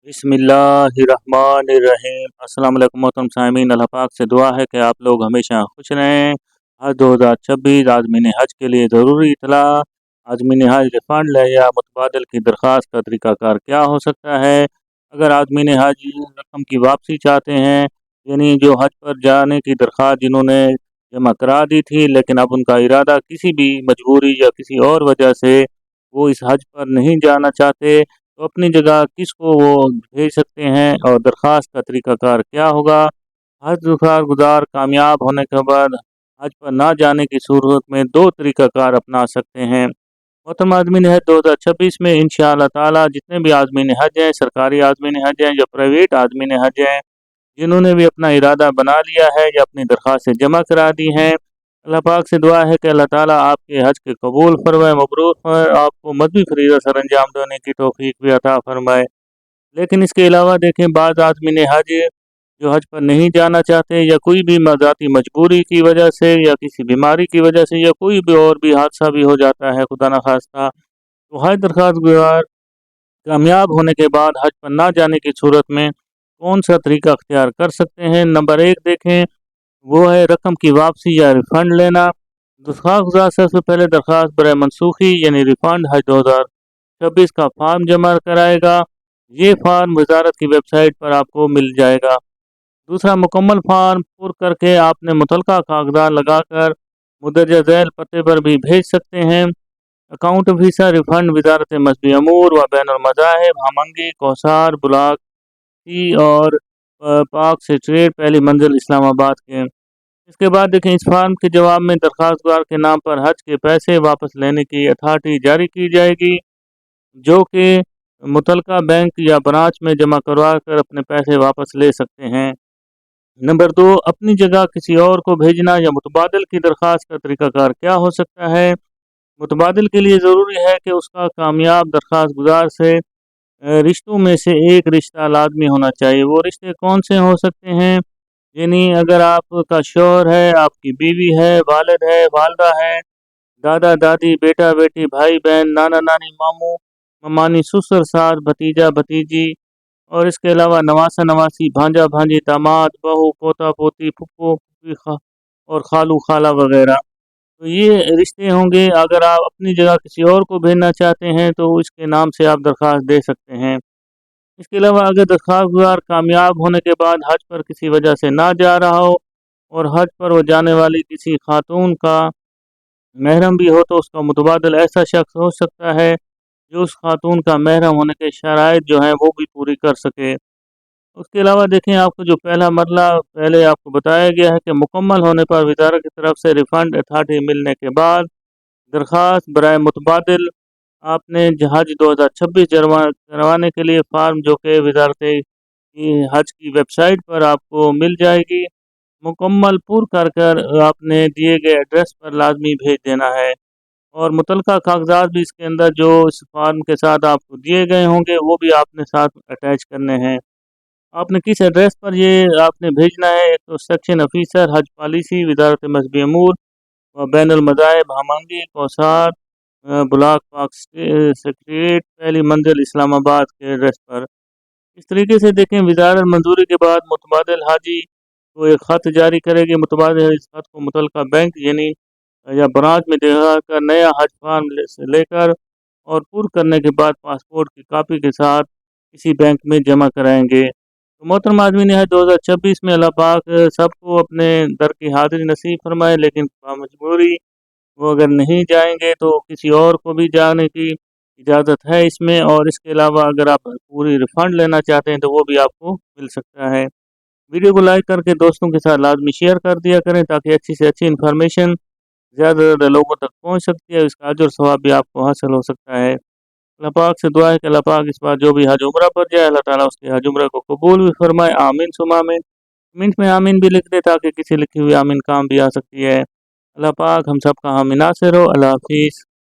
बिस्मिल्लाहिर्रहमानिर्रहीम। अस्सलाम वालेकुम मोहतरम सामीन, अल्लाह पाक से दुआ है कि आप लोग हमेशा खुश रहें। हज 2026 आज़मीन हज के लिए ज़रूरी इतला। आज़मीन हज रिफ़ंड या मुतबादल की दरख्वास्त का तरीक़ाकार क्या हो सकता है? अगर आज़मीन हज रकम की वापसी चाहते हैं, यानी जो हज पर जाने की दरख्वास्त जिन्होंने जमा करा दी थी, लेकिन अब उनका इरादा किसी भी मजबूरी या किसी और वजह से वो इस हज पर नहीं जाना चाहते, तो अपनी जगह किसको वो भेज सकते हैं और दरख्वास्त का तरीक़ाकार क्या होगा? हज गुज़ार कामयाब होने के बाद हज पर ना जाने की सूरत में दो तरीक़ाकार अपना सकते हैं। मोहतरम आज़मीन हज 2026 में इंशाअल्लाह ताला जितने भी आज़मीन हज हैं, सरकारी आज़मीन हज हैं या प्राइवेट आज़मीन हज हैं, जिन्होंने भी अपना इरादा बना लिया है या अपनी दरख्वास्तें जमा करा दी हैं, अल्लाह पाक से दुआ है कि अल्लाह ताला आपके हज के कबूल फरमाए, मबरूर फरमाए, आपको मज़ीद फ़रीज़ा सर अंजाम देने की तौफ़ीक भी अता फरमाए। लेकिन इसके अलावा देखें, बाद आज़मीन हज जो हज पर नहीं जाना चाहते या कोई भी ज़ाती मजबूरी की वजह से या किसी बीमारी की वजह से या कोई भी और भी हादसा भी हो जाता है खुदा न खास्ता, तो हज दरख्वास्त गुज़ार कामयाब होने के बाद हज पर ना जाने की सूरत में कौन सा तरीका अख्तियार कर सकते हैं? नंबर एक देखें, वो है रकम की वापसी या रिफ़ंड लेना। दरख्वास्त गुज़ार सबसे पहले दरख्वास्त बराए मनसूखी यानी रिफ़ंड हज 2026 का फार्म जमा कराएगा। ये फार्म वजारत की वेबसाइट पर आपको मिल जाएगा। दूसरा, मुकम्मल फार्म पुर करके आपने मुतलका कागजात लगाकर मुंदरजा झैल पते पर भी भेज सकते हैं। अकाउंट ऑफिसर रिफंड वजारत मजहबी अमूर व बैनुल मज़ाहिब, हमंगी, कौसार, ब्लॉक सी और पाक स्ट्रीट, पहली मंजिल, इस्लामाबाद के। इसके बाद देखें, इस फार्म के जवाब में दरख्वास्तगार के नाम पर हज के पैसे वापस लेने की अथॉरिटी जारी की जाएगी, जो कि मुतलका बैंक या ब्रांच में जमा करवा कर अपने पैसे वापस ले सकते हैं। नंबर दो, अपनी जगह किसी और को भेजना या मुतबादल की दरख्वास्त का तरीक़ाकार क्या हो सकता है? मुतबादल के लिए ज़रूरी है कि उसका कामयाब दरख्वास्त गुज़ार से रिश्तों में से एक रिश्ता लाजमी होना चाहिए। वो रिश्ते कौन से हो सकते हैं? यानी अगर आपका शौहर है, आपकी बीवी है, वालिद है, वालदा है, दादा दादी, बेटा बेटी, भाई बहन, नाना नानी, मामू ममानी, ससुर सास, भतीजा भतीजी, और इसके अलावा नवासा नवासी, भांजा भांजी, दामाद बहू, पोता पोती, फुप्पो फूफी, और खालू खाला वगैरह। तो ये रिश्ते होंगे। अगर आप अपनी जगह किसी और को भेजना चाहते हैं तो इसके नाम से आप दरख्वास्त दे सकते हैं। इसके अलावा अगर दरख्वास्त गुज़ार कामयाब होने के बाद हज पर किसी वजह से ना जा रहा हो और हज पर वो जाने वाली किसी खातून का महरम भी हो, तो उसका मुतबादल ऐसा शख्स हो सकता है जो उस खातून का महरम होने के शराइत जो हैं वो भी पूरी कर सके। उसके अलावा देखें, आपको जो पहला मरला पहले आपको बताया गया है कि मुकम्मल होने पर वजारत की तरफ से रिफ़ंड अथॉरिटी मिलने के बाद दरख्वास्त बराए मुतबादल आपने हज 2026 करवाने के लिए फार्म, जो कि वजारत की हज की वेबसाइट पर आपको मिल जाएगी, मुकम्मल पुर कर कर आपने दिए गए एड्रेस पर लाजमी भेज देना है। और मुतलका कागजात भी इसके अंदर जो इस फार्म के साथ आपको दिए गए होंगे वो भी आपने साथ अटैच करने हैं। आपने किस एड्रेस पर ये आपने भेजना है? एक तो सेक्शन ऑफिसर हज पॉलिसी, वजारत मजहबी अमूर व बैनुल मज़ाहिब, हमंगी, कौसार, ब्लॉक पाक सेक्रेटेरिएट, पहली मंजिल, इस्लामाबाद के एड्रेस पर। इस तरीके से देखें, वजारत मंजूरी के बाद मुतबादिल हाजी को एक ख़त जारी करेगी। मुतबादिल इस ख़त को मुतलका बैंक यानी या ब्रांच में दिखा कर नया हज फार्म से लेकर और पुर करने के बाद पासपोर्ट की कापी के साथ किसी बैंक में जमा कराएंगे। तो मोहतरम आदमी ने है 2026 में अल्लाह पाक सबको अपने दर की हाज़िरी नसीब फरमाए, लेकिन मजबूरी वो अगर नहीं जाएंगे तो किसी और को भी जाने की इजाज़त है इसमें। और इसके अलावा अगर आप पूरी रिफ़ंड लेना चाहते हैं तो वो भी आपको मिल सकता है। वीडियो को लाइक करके दोस्तों के साथ लाजमी शेयर कर दिया करें, ताकि अच्छी से अच्छी इन्फॉर्मेशन ज़्यादा से ज़्यादा लोगों तक पहुँच सकती है। इसका अजर सवाब भी आपको हासिल हो सकता है। अल्लाह पाक से दुआ है कि अल्लाह पाक इस बार जो भी हज उम्रा पर जाए, अल्लाह ताला उसके हज उम्रा को कबूल भी फरमाए। आमीन सुमा आमीन। कमेंट में आमीन भी लिख दे, ताकि किसी लिखी हुई आमीन काम भी आ सकती है। अल्लाह पाक हम सब का हामी नासिर हो। अल्लाह हाफिज़।